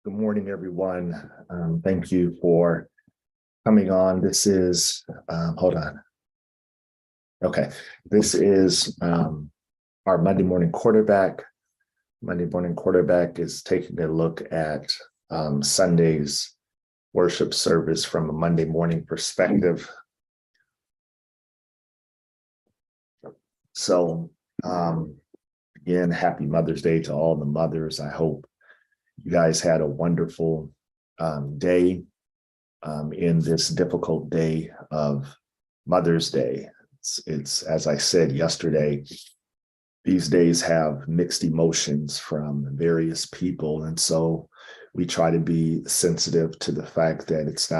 Good morning, everyone. Thank you for coming on. This is, hold on. Okay, this is our Monday morning quarterback. Monday morning quarterback is taking a look at Sunday's worship service from a Monday morning perspective. So, again, happy Mother's Day to all the mothers. I hope you guys had a wonderful day in this difficult day of Mother's Day. It's as I said yesterday, these days have mixed emotions from various people, and so we try to be sensitive to the fact that it's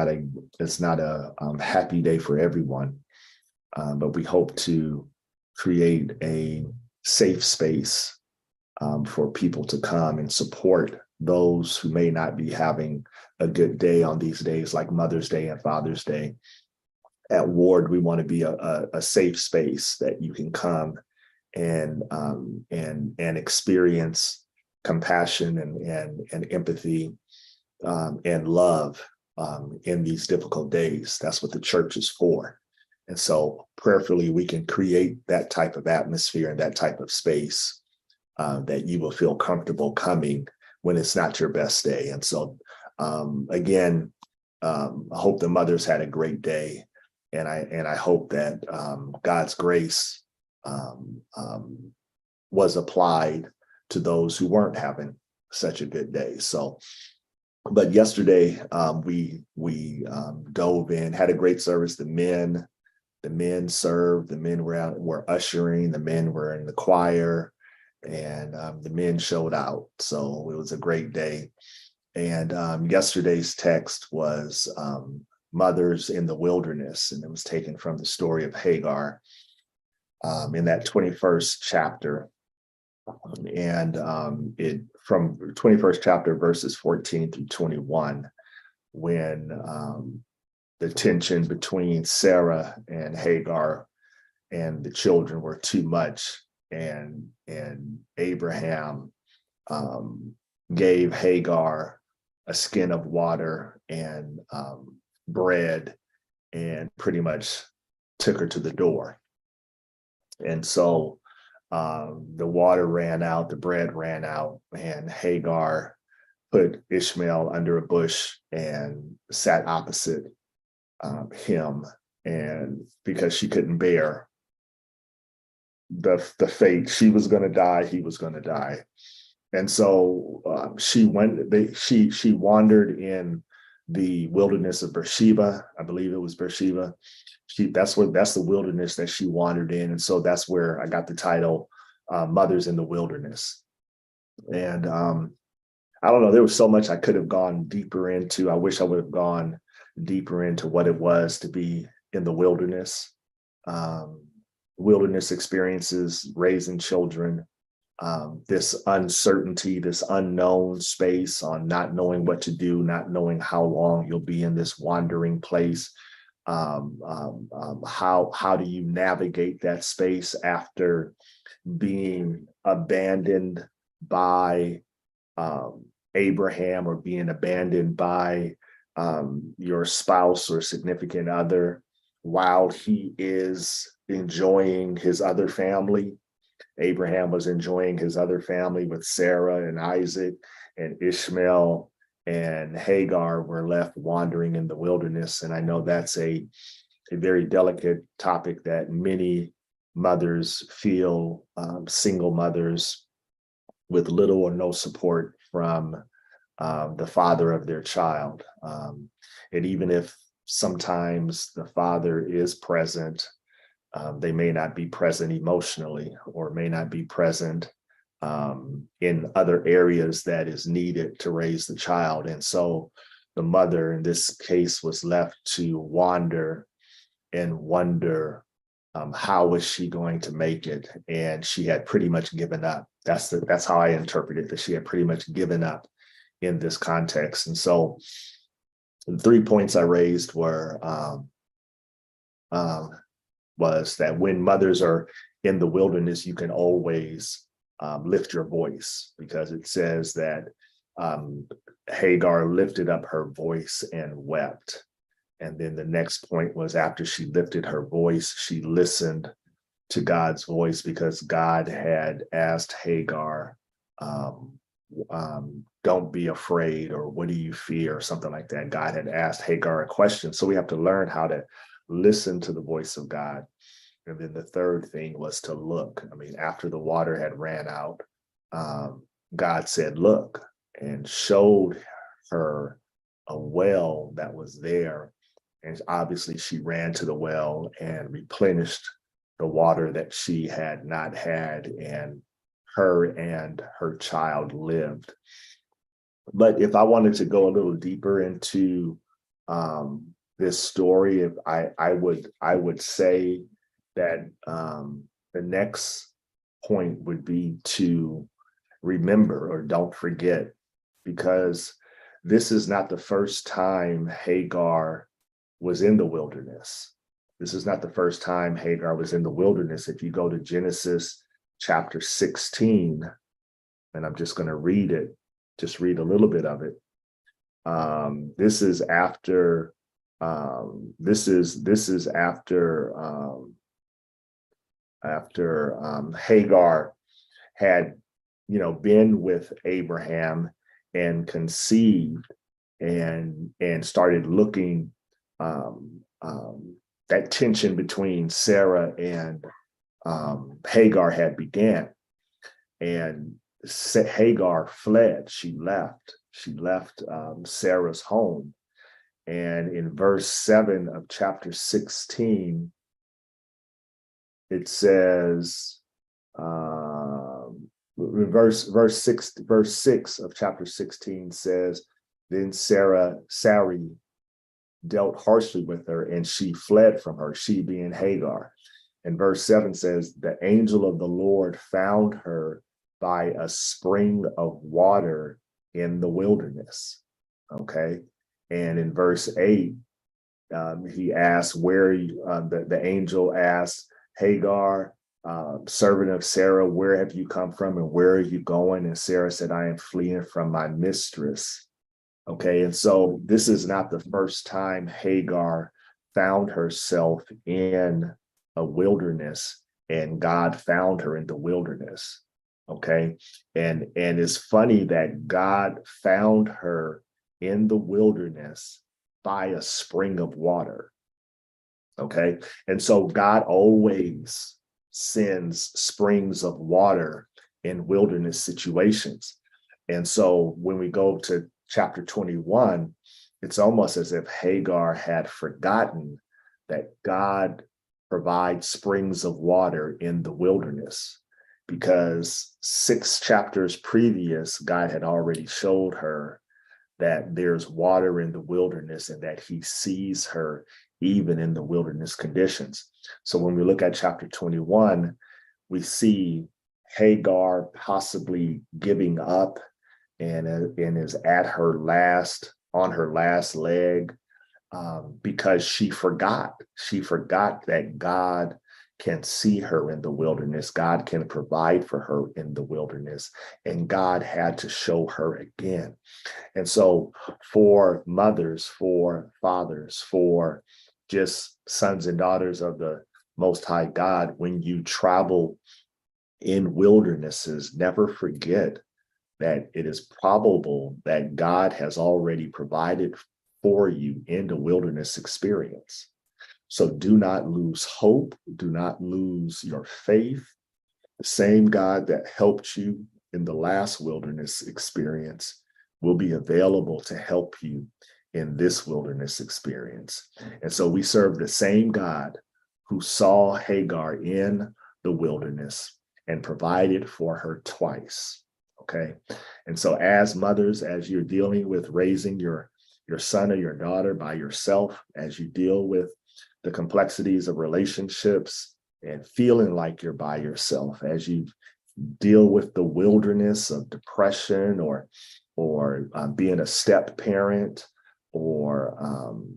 not a happy day for everyone, but we hope to create a safe space for people to come and support those who may not be having a good day on these days like Mother's Day and Father's Day. At Ward, we want to be a safe space that you can come and experience compassion and empathy and love in these difficult days. That's what the church is for. And so prayerfully, we can create that type of atmosphere and that type of space that you will feel comfortable coming when it's not your best day. And so, again, I hope the mothers had a great day, and I hope that God's grace was applied to those who weren't having such a good day. So, but yesterday we dove in, had a great service. The men served, the men were ushering, the men were in the choir, and the men showed out. So it was a great day. And yesterday's text was mothers in the wilderness, and it was taken from the story of Hagar in that 21st chapter. And it from 21st chapter, verses 14 through 21, when the tension between Sarah and Hagar and the children were too much. And Abraham gave Hagar a skin of water and bread, and pretty much took her to the door. And so the water ran out, the bread ran out, and Hagar put Ishmael under a bush and sat opposite him, and because she couldn't bear the fate, she was going to die, he was going to die. And so she wandered in the wilderness of Beersheba. I believe it was Beersheba. That's the wilderness that she wandered in. And so that's where I got the title, Mothers in the Wilderness. And I don't know, there was so much I could have gone deeper into. I wish I would have gone deeper into what it was to be in the wilderness. Wilderness experiences, raising children, this uncertainty, this unknown space on not knowing what to do, not knowing how long you'll be in this wandering place. How do you navigate that space after being abandoned by Abraham, or being abandoned by your spouse or significant other while he is enjoying his other family? Abraham was enjoying his other family with Sarah and Isaac, and Ishmael and Hagar were left wandering in the wilderness. And I know that's a very delicate topic that many mothers feel, single mothers with little or no support from the father of their child. And even if sometimes the father is present, they may not be present emotionally, or may not be present in other areas that is needed to raise the child. And so the mother in this case was left to wander and wonder, how is she going to make it? And she had pretty much given up. That's how I interpret it, that she had pretty much given up in this context. And so the 3 points I raised were was that when mothers are in the wilderness, you can always lift your voice, because it says that um, Hagar lifted up her voice and wept. And then the next point was after she lifted her voice, she listened to God's voice because God had asked Hagar, don't be afraid, or what do you fear, or something like that. God had asked Hagar a question. So we have to learn how to listen to the voice of God. And then the third thing was to look. I mean, after the water had ran out, God said, look, and showed her a well that was there. And obviously she ran to the well and replenished the water that she had not had, and her child lived. But if I wanted to go a little deeper into this story, if I would say that the next point would be to remember, or don't forget, because this is not the first time Hagar was in the wilderness. This is not the first time Hagar was in the wilderness. If you go to Genesis chapter 16, and I'm just going to read it, just read a little bit of it. This is after Hagar had, been with Abraham and conceived and started looking, that tension between Sarah and Hagar had began, and Hagar fled. She left Sarah's home. And in verse 7 of chapter 16, it says, verse 6 of chapter 16 says, then Sarai dealt harshly with her, and she fled from her, she being Hagar. And verse 7 says, the angel of the Lord found her by a spring of water in the wilderness. Okay. And in verse 8, he asked, the angel asked Hagar, servant of Sarah, where have you come from and where are you going? And Sarah said, I am fleeing from my mistress. Okay. And so this is not the first time Hagar found herself in a wilderness, and God found her in the wilderness. Okay. And it's funny that God found her in the wilderness by a spring of water. Okay. And so God always sends springs of water in wilderness situations. And so when we go to chapter 21, it's almost as if Hagar had forgotten that God provides springs of water in the wilderness, because 6 chapters previous, God had already showed her that there's water in the wilderness and that he sees her even in the wilderness conditions. So when we look at chapter 21, we see Hagar possibly giving up and is at on her last leg, because she forgot that God can see her in the wilderness. God can provide for her in the wilderness, and God had to show her again. And so for mothers, for fathers, for just sons and daughters of the Most High God, when you travel in wildernesses, never forget that it is probable that God has already provided for you in the wilderness experience. So do not lose hope. Do not lose your faith. The same God that helped you in the last wilderness experience will be available to help you in this wilderness experience. And so we serve the same God who saw Hagar in the wilderness and provided for her twice. Okay. And so as mothers, as you're dealing with raising your son or your daughter by yourself, as you deal with the complexities of relationships and feeling like you're by yourself, as you deal with the wilderness of depression or being a step parent, or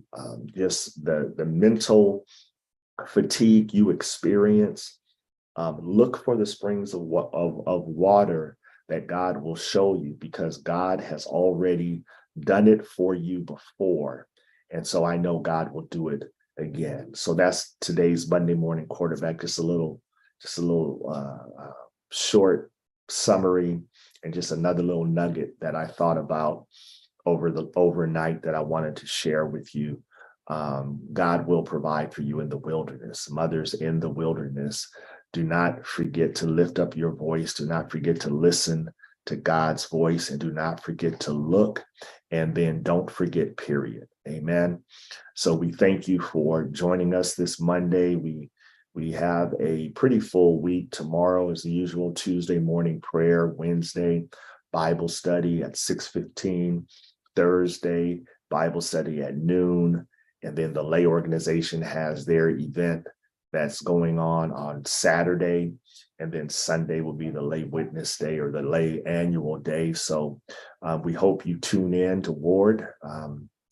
just the mental fatigue you experience, look for the springs of water that God will show you, because God has already done it for you before. And so I know God will do it again. So that's today's Monday morning quarterback. Just a little short summary and just another little nugget that I thought about overnight that I wanted to share with you. God will provide for you in the wilderness. Mothers in the wilderness, do not forget to lift up your voice. Do not forget to listen to God's voice, and do not forget to look, and then don't forget, period. Amen. So we thank you for joining us this Monday. We have a pretty full week. Tomorrow is the usual Tuesday morning prayer, Wednesday Bible study at 6:15, Thursday Bible study at noon, and then the lay organization has their event that's going on Saturday, and then Sunday will be the lay witness day, or the lay annual day. So we hope you tune in to Ward.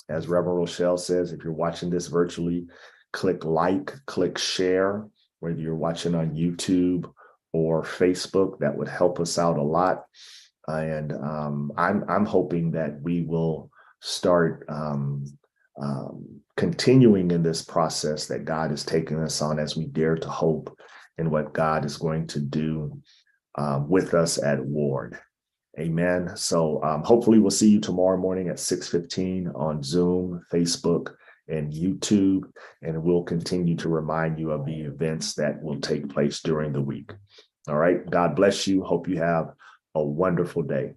As Reverend Rochelle says, if you're watching this virtually, click like, click share, whether you're watching on YouTube or Facebook. That would help us out a lot. And I'm hoping that we will start continuing in this process that God is taking us on, as we dare to hope in what God is going to do with us at Ward. Amen. So hopefully we'll see you tomorrow morning at 6:15 on Zoom, Facebook, and YouTube. And we'll continue to remind you of the events that will take place during the week. All right. God bless you. Hope you have a wonderful day.